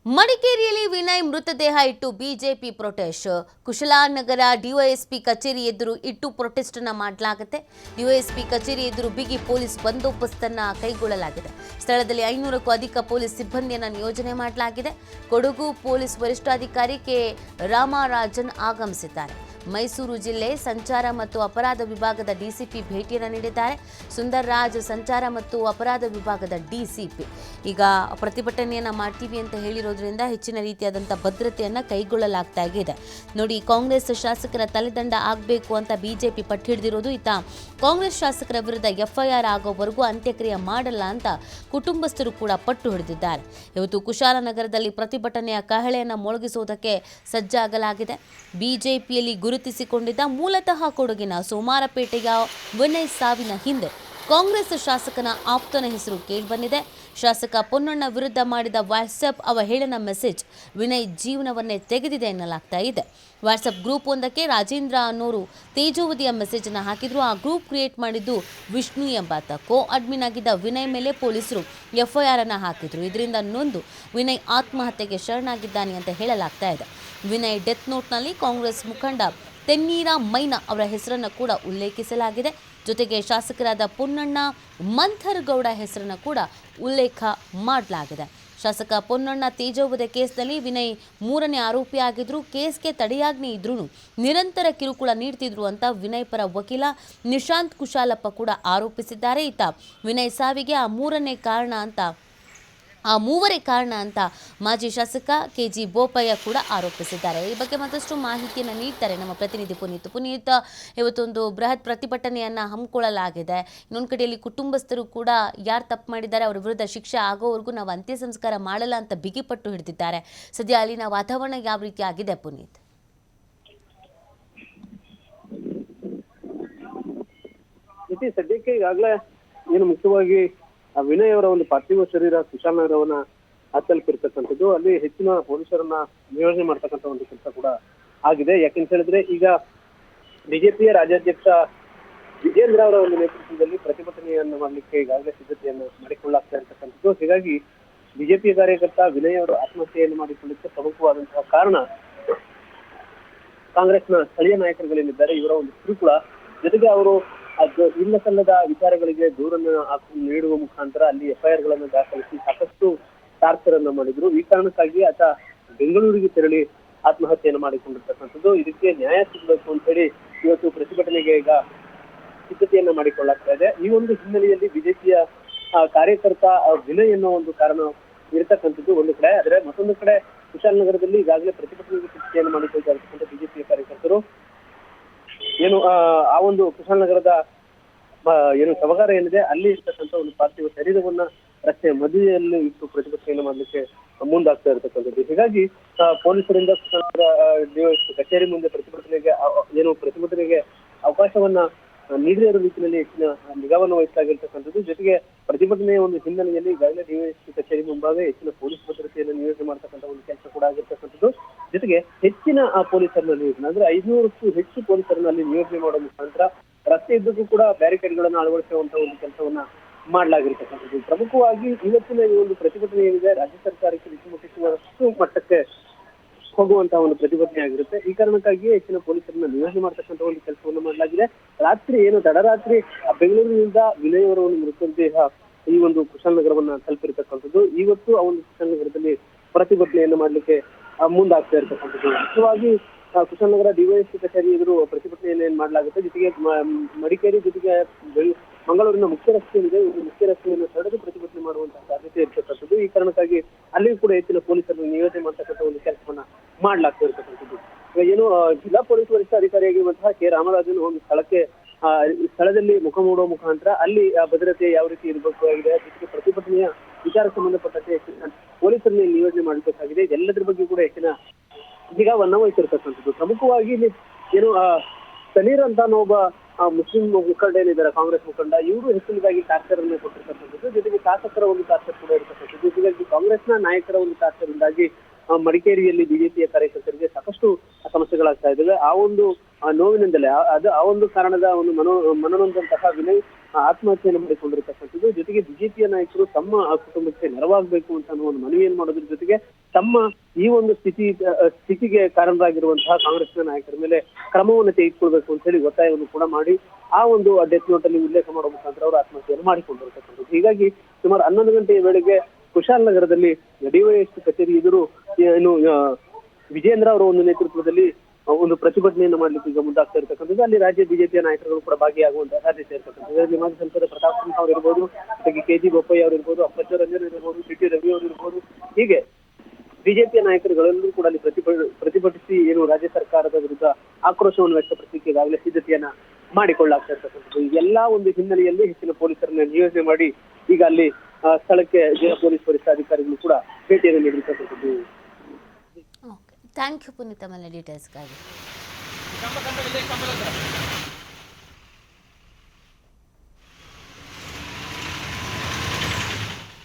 ಮಡಿಕೇರಿಯಲ್ಲಿ ವಿನಯ್ ಮೃತದೇಹ ಇಟ್ಟು ಬಿಜೆಪಿ ಪ್ರೊಟೆಸ್ಟ್. ಕುಶಾಲನಗರ ಡಿವೈಎಸ್ಪಿ ಕಚೇರಿ ಎದುರು ಇಟ್ಟು ಪ್ರೊಟೆಸ್ಟ್ ಅನ್ನು ಮಾಡಲಾಗುತ್ತೆ. ಡಿವೈಎಸ್ಪಿ ಕಚೇರಿ ಎದುರು ಬಿಗಿ ಪೊಲೀಸ್ ಬಂದೋಬಸ್ತನ್ನು ಕೈಗೊಳ್ಳಲಾಗಿದೆ. ಸ್ಥಳದಲ್ಲಿ 500ಕ್ಕೂ ಅಧಿಕ ಪೊಲೀಸ್ ಸಿಬ್ಬಂದಿಯನ್ನು ನಿಯೋಜನೆ ಮಾಡಲಾಗಿದೆ. ಕೊಡಗು ಪೊಲೀಸ್ ವರಿಷ್ಠಾಧಿಕಾರಿ ಕೆ ರಾಮರಾಜನ್ ಆಗಮಿಸಿದ್ದಾರೆ. ಮೈಸೂರು ಜಿಲ್ಲೆ ಸಂಚಾರ ಮತ್ತು ಅಪರಾಧ ವಿಭಾಗದ ಡಿಸಿಪಿ ಭೇಟಿಯನ್ನು ನೀಡಿದ್ದಾರೆ. ಸುಂದರ್ ರಾಜ್ ಸಂಚಾರ ಮತ್ತು ಅಪರಾಧ ವಿಭಾಗದ ಡಿಸಿಪಿ ಈಗ ಪ್ರತಿಭಟನೆಯನ್ನ ಮಾಡ್ತೀವಿ ಅಂತ ಹೇಳಿರೋದ್ರಿಂದ ಹೆಚ್ಚಿನ ರೀತಿಯಾದಂಥ ಭದ್ರತೆಯನ್ನ ಕೈಗೊಳ್ಳಲಾಗ್ತಾ ಇದೆ. ನೋಡಿ, ಕಾಂಗ್ರೆಸ್ ಶಾಸಕರ ತಲೆದಂಡ ಆಗಬೇಕು ಅಂತ ಬಿಜೆಪಿ ಪಟ್ಟು ಹಿಡಿದಿರೋದು. ಇತ್ತ ಕಾಂಗ್ರೆಸ್ ಶಾಸಕರ ವಿರುದ್ಧ ಎಫ್ಐಆರ್ ಆಗೋವರೆಗೂ ಅಂತ್ಯಕ್ರಿಯೆ ಮಾಡಲ್ಲ ಅಂತ ಕುಟುಂಬಸ್ಥರು ಕೂಡ ಪಟ್ಟು ಹಿಡಿದಿದ್ದಾರೆ. ಇವತ್ತು ಕುಶಾಲನಗರದಲ್ಲಿ ಪ್ರತಿಭಟನೆಯ ಕಹಳೆಯನ್ನು ಮೊಳಗಿಸುವುದಕ್ಕೆ ಸಜ್ಜಾಗಲಾಗಿದೆ. ಬಿಜೆಪಿಯಲ್ಲಿ ಗುರುತಿಸಿಕೊಂಡಿದ್ದ ಮೂಲತಃ ಕೊಡಗಿನ ಸೋಮಾರಪೇಟೆಯ ವಿನಯ್ ಸಾವಿನ ಹಿಂದೆ ಕಾಂಗ್ರೆಸ್ ಶಾಸಕನ ಆಪ್ತನ ಹೆಸರು ಕೇಳಿಬಂದಿದೆ. ಶಾಸಕ ಪೊನ್ನಣ್ಣ ವಿರುದ್ಧ ಮಾಡಿದ ವಾಟ್ಸಪ್ ಅವಹೇಳನ ಮೆಸೇಜ್ ವಿನಯ್ ಜೀವನವನ್ನೇ ತೆಗೆದಿದೆ ಎನ್ನಲಾಗ್ತಾ ಇದೆ. ವಾಟ್ಸಪ್ ಗ್ರೂಪ್ ಒಂದಕ್ಕೆ ರಾಜೇಂದ್ರ ಅನ್ನೋರು ತೇಜೋವಧಿಯ ಮೆಸೇಜ್ ಅನ್ನು ಹಾಕಿದ್ರು. ಆ ಗ್ರೂಪ್ ಕ್ರಿಯೇಟ್ ಮಾಡಿದ್ದು ವಿಷ್ಣು ಎಂಬಾತ. ಕೋ ಅಡ್ಮಿನ್ ಆಗಿದ್ದ ವಿನಯ್ ಮೇಲೆ ಪೊಲೀಸರು ಎಫ್ಐಆರ್ ಅನ್ನು ಹಾಕಿದ್ರು. ಇದರಿಂದ ನೊಂದು ವಿನಯ್ ಆತ್ಮಹತ್ಯೆಗೆ ಶರಣಾಗಿದ್ದಾನೆ ಅಂತ ಹೇಳಲಾಗ್ತಾ ಇದೆ. ವಿನಯ್ ಡೆತ್ ನೋಟ್ನಲ್ಲಿ ಕಾಂಗ್ರೆಸ್ ಮುಖಂಡ ತೆನ್ನೀರ ಮೈನಾ ಅವರ ಹೆಸರನ್ನು ಕೂಡ ಉಲ್ಲೇಖಿಸಲಾಗಿದೆ. ಜೊತೆಗೆ ಶಾಸಕರಾದ ಪೊನ್ನಣ್ಣ, ಮಂಥರ್ಗೌಡ ಹೆಸರನ್ನು ಕೂಡ ಉಲ್ಲೇಖ ಮಾಡಲಾಗಿದೆ. ಶಾಸಕ ಪೊನ್ನಣ್ಣ ತೇಜೋವಧೆ ಕೇಸ್ನಲ್ಲಿ ವಿನಯ್ 3ನೇ ಆರೋಪಿಯಾಗಿದ್ರು. ಕೇಸ್ಗೆ ತಡೆಯಾಜ್ಞೆ ಇದ್ರೂ ನಿರಂತರ ಕಿರುಕುಳ ನೀಡ್ತಿದ್ರು ಅಂತ ವಿನಯ್ ಪರ ವಕೀಲ ನಿಶಾಂತ್ ಕುಶಾಲಪ್ಪ ಕೂಡ ಆರೋಪಿಸಿದ್ದಾರೆ. ಇತ್ತ ವಿನಯ್ ಸಾವಿಗೆ ಆ ಮೂವರೇ ಕಾರಣ ಅಂತ ಮಾಜಿ ಶಾಸಕ ಕೆಜಿ ಬೋಪಯ್ಯ ಕೂಡ ಆರೋಪಿಸಿದ್ದಾರೆ. ಈ ಬಗ್ಗೆ ಮತ್ತಷ್ಟು ಮಾಹಿತಿಯನ್ನು ನೀಡ್ತಾರೆ ನಮ್ಮ ಪ್ರತಿನಿಧಿ ಪುನೀತ್. ಇವತ್ತೊಂದು ಬೃಹತ್ ಪ್ರತಿಭಟನೆಯನ್ನು ಹಮ್ಮಿಕೊಳ್ಳಲಾಗಿದೆ. ಇನ್ನೊಂದು ಕಡೆಯಲ್ಲಿ ಕುಟುಂಬಸ್ಥರು ಕೂಡ ಯಾರು ತಪ್ಪು ಮಾಡಿದ್ದಾರೆ ಅವರ ವಿರುದ್ಧ ಶಿಕ್ಷೆ ಆಗೋವರೆಗೂ ನಾವು ಅಂತ್ಯ ಸಂಸ್ಕಾರ ಮಾಡಲ್ಲ ಅಂತ ಬಿಗಿಪಟ್ಟು ಹಿಡಿದಿದ್ದಾರೆ. ಸದ್ಯ ಅಲ್ಲಿನ ವಾತಾವರಣ ಯಾವ ರೀತಿ ಆಗಿದೆ ಪುನೀತ್? ಸದ್ಯಕ್ಕೆ ಈಗಾಗಲೇ ಏನು ಮುಖ್ಯವಾಗಿ ವಿನಯ್ ಅವರ ಒಂದು ಪಾರ್ಥಿವ ಶರೀರ ಕುಶಾಲನಗರವನ್ನ ತಲುಪಿರ್ತಕ್ಕಂಥದ್ದು. ಅಲ್ಲಿ ಹೆಚ್ಚಿನ ಪೊಲೀಸರನ್ನ ನಿಯೋಜನೆ ಮಾಡ್ತಕ್ಕಂಥ ಒಂದು ಕೆಲಸ ಕೂಡ ಆಗಿದೆ. ಯಾಕೆಂತ ಹೇಳಿದ್ರೆ ಈಗ ಬಿಜೆಪಿಯ ರಾಜ್ಯಾಧ್ಯಕ್ಷ ವಿಜೇಂದ್ರ ಅವರ ಒಂದು ನೇತೃತ್ವದಲ್ಲಿ ಪ್ರತಿಭಟನೆಯನ್ನು ಮಾಡಲಿಕ್ಕೆ ಈಗಾಗಲೇ ಸಿದ್ಧತೆಯನ್ನು ಮಾಡಿಕೊಳ್ಳಾಗ್ತಾ ಇರ್ತಕ್ಕಂಥದ್ದು. ಹೀಗಾಗಿ ಬಿಜೆಪಿಯ ಕಾರ್ಯಕರ್ತ ವಿನಯ್ ಅವರು ಆತ್ಮಹತ್ಯೆಯನ್ನು ಮಾಡಿಕೊಳ್ಳಲಿಕ್ಕೆ ಪ್ರಮುಖವಾದಂತಹ ಕಾರಣ ಕಾಂಗ್ರೆಸ್ನ ಸ್ಥಳೀಯ ನಾಯಕರುಗಳೇನಿದ್ದಾರೆ ಇವರ ಒಂದು ಕಿರುಕುಳ, ಜೊತೆಗೆ ಅವರು ಇಲ್ಲ ಸಲ್ಲದ ವಿಚಾರಗಳಿಗೆ ದೂರನ್ನು ನೀಡುವ ಮುಖಾಂತರ ಅಲ್ಲಿ ಎಫ್ಐಆರ್ ಗಳನ್ನು ದಾಖಲಿಸಿ ಸಾಕಷ್ಟು ಟಾರ್ಚರ್ ಅನ್ನ ಮಾಡಿದ್ರು. ಈ ಕಾರಣಕ್ಕಾಗಿ ಆತ ಬೆಂಗಳೂರಿಗೆ ತೆರಳಿ ಆತ್ಮಹತ್ಯೆಯನ್ನು ಮಾಡಿಕೊಂಡಿರ್ತಕ್ಕಂಥದ್ದು. ಇದಕ್ಕೆ ನ್ಯಾಯ ಸಿಗಬೇಕು ಅಂತ ಹೇಳಿ ಇವತ್ತು ಪ್ರತಿಭಟನೆಗೆ ಈಗ ಸಿದ್ಧತೆಯನ್ನ ಮಾಡಿಕೊಳ್ಳಾಗ್ತಾ ಇದೆ. ಈ ಒಂದು ಹಿನ್ನೆಲೆಯಲ್ಲಿ ಬಿಜೆಪಿಯ ಕಾರ್ಯಕರ್ತ ವಿನಯ್ ಅನ್ನೋ ಒಂದು ಕಾರಣ ಇರತಕ್ಕಂಥದ್ದು ಒಂದು ಕಡೆ. ಆದ್ರೆ ಮತ್ತೊಂದು ಕಡೆ ಕುಶಾಲನಗರದಲ್ಲಿ ಈಗಾಗಲೇ ಪ್ರತಿಭಟನೆಗೆ ಸಿದ್ಧತೆಯನ್ನು ಮಾಡಿಕೊಳ್ತಾ ಇರ್ತಕ್ಕಂಥ ಬಿಜೆಪಿಯ ಕಾರ್ಯಕರ್ತರು ಏನು ಆ ಒಂದು ಕುಶಾಲನಗರದ ಏನು ಶವಗಾರ ಏನಿದೆ ಅಲ್ಲಿ ಇರ್ತಕ್ಕಂಥ ಒಂದು ಪಾರ್ಥಿವ ಶರೀರವನ್ನ ರಸ್ತೆಯ ಮಧ್ಯೆಯಲ್ಲಿ ಇಟ್ಟು ಪ್ರತಿಭಟನೆಯನ್ನು ಮಾಡಲಿಕ್ಕೆ ಮುಂದಾಗ್ತಾ ಇರತಕ್ಕಂಥದ್ದು. ಹೀಗಾಗಿ ಪೊಲೀಸರಿಂದ ಕುಶಾಲನಗರ ಡಿವೈಎಸ್ಪಿ ಕಚೇರಿ ಮುಂದೆ ಪ್ರತಿಭಟನೆಗೆ ಅವಕಾಶವನ್ನ ನೀಡದೇ ಇರೋ ರೀತಿಯಲ್ಲಿ ಹೆಚ್ಚಿನ ನಿಗಾವನ್ನು ವಹಿಸಲಾಗಿರ್ತಕ್ಕಂಥದ್ದು. ಜೊತೆಗೆ ಪ್ರತಿಭಟನೆಯ ಒಂದು ಹಿನ್ನೆಲೆಯಲ್ಲಿ ಈಗಾಗಲೇ ಡಿವೈಎಸ್ಪಿ ಕಚೇರಿ ಮುಂಭಾಗ ಹೆಚ್ಚಿನ ಪೊಲೀಸ್ ಭದ್ರತೆಯನ್ನು ನಿಯೋಜನೆ ಮಾಡತಕ್ಕಂಥ ಒಂದು ಕೆಲಸ ಕೂಡ ಆಗಿರ್ತಕ್ಕಂಥದ್ದು. ಜೊತೆಗೆ ಹೆಚ್ಚಿನ ಪೊಲೀಸರನ್ನ ನಿಯೋಜನೆ ಅಂದ್ರೆ 500ಕ್ಕೂ ಹೆಚ್ಚು ಪೊಲೀಸರನ್ನ ಅಲ್ಲಿ ನಿಯೋಜನೆ ಮಾಡುವ ಮುಖಾಂತರ ರಸ್ತೆ ಇದ್ದಕ್ಕೂ ಕೂಡ ಬ್ಯಾರಿಕೇಡ್ಗಳನ್ನು ಅಳವಡಿಸುವಂತಹ ಒಂದು ಕೆಲಸವನ್ನ ಮಾಡಲಾಗಿರ್ತಕ್ಕಂಥದ್ದು. ಪ್ರಮುಖವಾಗಿ ಇವತ್ತಿನ ಈ ಒಂದು ಪ್ರತಿಭಟನೆ ಏನಿದೆ ರಾಜ್ಯ ಸರ್ಕಾರಕ್ಕೆ ಬಿಸಿ ಮುಟ್ಟಿಸುವಷ್ಟು ಮಟ್ಟಕ್ಕೆ ಹೋಗುವಂತಹ ಒಂದು ಪ್ರತಿಭಟನೆ ಆಗಿರುತ್ತೆ. ಈ ಕಾರಣಕ್ಕಾಗಿ ಹೆಚ್ಚಿನ ಪೊಲೀಸರನ್ನ ನಿಯೋಜನೆ ಮಾಡತಕ್ಕಂಥ ಒಂದು ಕೆಲಸವನ್ನು ಮಾಡಲಾಗಿದೆ. ರಾತ್ರಿ ತಡರಾತ್ರಿ ಬೆಂಗಳೂರಿನಿಂದ ವಿನಯ್ ಅವರ ಒಂದು ಮೃತದೇಹ ಈ ಒಂದು ಕುಶಾಲನಗರವನ್ನ ತಲುಪಿರ್ತಕ್ಕಂಥದ್ದು. ಇವತ್ತು ಆ ಒಂದು ಕುಶಾಲನಗರದಲ್ಲಿ ಪ್ರತಿಭಟನೆಯನ್ನು ಮಾಡ್ಲಿಕ್ಕೆ ಮುಂದಾಗ್ತಾ ಇರ್ತಕ್ಕಂಥದ್ದು. ಮುಖ್ಯವಾಗಿ ಕುಶಾಲನಗರ ಡಿವೈಎಸ್ಪಿ ಕಚೇರಿ ಎದುರು ಪ್ರತಿಭಟನೆಯನ್ನು ಮಾಡಲಾಗುತ್ತೆ. ಜೊತೆಗೆ ಮಡಿಕೇರಿ ಜೊತೆಗೆ ಮಂಗಳೂರಿನ ಮುಖ್ಯ ರಸ್ತೆ ಏನಿದೆ ಮುಖ್ಯ ರಸ್ತೆಯನ್ನು ತಡೆದು ಪ್ರತಿಭಟನೆ ಮಾಡುವಂತಹ ಸಾಧ್ಯತೆ ಇರ್ತಕ್ಕಂಥದ್ದು. ಈ ಕಾರಣಕ್ಕಾಗಿ ಅಲ್ಲಿಯೂ ಕೂಡ ಹೆಚ್ಚಿನ ಪೊಲೀಸರನ್ನು ನಿಯೋಜನೆ ಮಾಡತಕ್ಕಂಥ ಒಂದು ಕೆಲಸವನ್ನ ಮಾಡ್ಲಾಗ್ತಾ ಇರ್ತಕ್ಕಂಥದ್ದು. ಏನು ಜಿಲ್ಲಾ ಪೊಲೀಸ್ ವರಿಷ್ಠಾಧಿಕಾರಿಯಾಗಿರುವಂತಹ ಕೆ ರಾಮರಾಜನ್ ಒಂದು ಸ್ಥಳದಲ್ಲಿ ಮುಖ ಮೂಡುವ ಮುಖಾಂತರ ಅಲ್ಲಿ ಭದ್ರತೆ ಯಾವ ರೀತಿ ಇರಬೇಕಾಗಿದೆ, ಜೊತೆಗೆ ಪ್ರತಿಭಟನೆಯ ವಿಚಾರಕ್ಕೆ ಸಂಬಂಧಪಟ್ಟಂತೆ ಹೆಚ್ಚಿನ ಪೊಲೀಸರನ್ನ ನಿಯೋಜನೆ ಮಾಡಬೇಕಾಗಿದೆ. ಇದೆಲ್ಲದರ ಬಗ್ಗೆ ಕೂಡ ಹೆಚ್ಚಿನ ನಿಗಾವನ್ನ ವಹಿಸಿರ್ತಕ್ಕಂಥದ್ದು. ಪ್ರಮುಖವಾಗಿ ಇಲ್ಲಿ ಏನು ತನೀರ್ ಅಂತ ಒಬ್ಬ ಮುಸ್ಲಿಂ ಮುಖಂಡ ಏನಿದ್ದಾರೆ ಕಾಂಗ್ರೆಸ್ ಮುಖಂಡ, ಇವರು ಹೆಚ್ಚಿನದಾಗಿ ಟಾರ್ಚರ್ ಅನ್ನು ಕೊಟ್ಟಿರ್ತಕ್ಕಂಥದ್ದು. ಜೊತೆಗೆ ಶಾಸಕರ ಒಂದು ಟಾರ್ಚರ್ ಕೂಡ ಇರತಕ್ಕಂಥದ್ದು. ಹೀಗಾಗಿ ಕಾಂಗ್ರೆಸ್ನ ನಾಯಕರ ಒಂದು ಟಾರ್ಚರ್ ಇಂದಾಗಿ ಮಡಿಕೇರಿಯಲ್ಲಿ ಬಿಜೆಪಿಯ ಕಾರ್ಯಕರ್ತರಿಗೆ ಸಾಕಷ್ಟು ಸಮಸ್ಯೆಗಳಾಗ್ತಾ ಇದ್ದಾವೆ. ಆ ಒಂದು ನೋವಿನಿಂದಲೇ ಆ ಒಂದು ಕಾರಣದ ಒಂದು ಮನನೊಂದಂತಹ ವಿನಯ್ ಆತ್ಮಹತ್ಯೆಯನ್ನು ಮಾಡಿಕೊಂಡಿರ್ತಕ್ಕಂಥದ್ದು. ಜೊತೆಗೆ ಬಿಜೆಪಿಯ ನಾಯಕರು ತಮ್ಮ ಕುಟುಂಬಕ್ಕೆ ನೆರವಾಗಬೇಕು ಅಂತ ಅನ್ನೋ ಒಂದು ಮನವಿಯನ್ನು ಮಾಡೋದ್ರ ಜೊತೆಗೆ ತಮ್ಮ ಈ ಒಂದು ಸ್ಥಿತಿಗೆ ಕಾರಣರಾಗಿರುವಂತಹ ಕಾಂಗ್ರೆಸ್ನ ನಾಯಕರ ಮೇಲೆ ಕ್ರಮವನ್ನು ತೆಗೆದುಕೊಳ್ಬೇಕು ಅಂತ ಹೇಳಿ ಒತ್ತಾಯವನ್ನು ಕೂಡ ಮಾಡಿ ಆ ಒಂದು ಡೆತ್ ನೋಟ್ ಅಲ್ಲಿ ಉಲ್ಲೇಖ ಮಾಡುವ ಮುಖಾಂತರ ಅವರು ಆತ್ಮಹತ್ಯೆಯನ್ನು ಮಾಡಿಕೊಂಡಿರ್ತಕ್ಕಂಥದ್ದು. ಹೀಗಾಗಿ ಸುಮಾರು 11 ಗಂಟೆಯ ವೇಳೆಗೆ ಕುಶಾಲನಗರದಲ್ಲಿ ಡಿವೈಎಸ್ಪಿ ಕಚೇರಿ ಎದುರು ಏನು ವಿಜೇಂದ್ರ ಅವರ ಒಂದು ನೇತೃತ್ವದಲ್ಲಿ ಒಂದು ಪ್ರತಿಭಟನೆಯನ್ನು ಮಾಡ್ಲಿಕ್ಕೆ ಈಗ ಮುಂದಾಗ್ತಾ ಇರ್ತಕ್ಕಂಥದ್ದು. ಅಲ್ಲಿ ರಾಜ್ಯ ಬಿಜೆಪಿಯ ನಾಯಕರುಗಳು ಕೂಡ ಭಾಗಿಯಾಗುವಂತಹ ಸಾಧ್ಯತೆ ಇರ್ತಕ್ಕಂಥದ್ದು. ಇದರಲ್ಲಿ ಮಾಜಿ ಸಂಸದ ಪ್ರತಾಪ್ ಸಿಂಹ ಅವರು ಇರ್ಬೋದು, ಜೊತೆಗೆ KG ಬೋಪಯ್ಯ ಅವರು ಇರ್ಬೋದು, ಅಪ್ಪಚ್ಚ ರಂಜನ್ ಇರ್ಬೋದು, ಟಿ ರವಿ ಅವರು ಇರ್ಬೋದು, ಹೀಗೆ ಬಿಜೆಪಿಯ ನಾಯಕರುಗಳೆಲ್ಲರೂ ಕೂಡ ಅಲ್ಲಿ ಪ್ರತಿಭಟಿಸಿ ಏನು ರಾಜ್ಯ ಸರ್ಕಾರದ ವಿರುದ್ಧ ಆಕ್ರೋಶವನ್ನು ವ್ಯಕ್ತಪಡಿಸಲಿಕ್ಕೆ ಈಗಾಗಲೇ ಸಿದ್ಧತೆಯನ್ನ ಮಾಡಿಕೊಳ್ಳಾಗ್ತಾ ಇರ್ತಕ್ಕಂಥದ್ದು. ಈ ಎಲ್ಲಾ ಒಂದು ಹಿನ್ನೆಲೆಯಲ್ಲಿ ಹೆಚ್ಚಿನ ಪೊಲೀಸರನ್ನ ನಿಯೋಜನೆ ಮಾಡಿ ಈಗ ಅಲ್ಲಿ ಸ್ಥಳಕ್ಕೆ ಜಿಲ್ಲಾ ಪೊಲೀಸ್ ವರಿಷ್ಠಾಧಿಕಾರಿಗಳು ಕೂಡ ಭೇಟಿಯನ್ನು ನೀಡಿರ್ತಕ್ಕಂಥದ್ದು. ಓಕೆ, ಥ್ಯಾಂಕ್ ಯು ಪುನೀತ್, ಆಮೇಲೆ ಡೀಟೇಲ್ಸ್ಗಾಗಿ.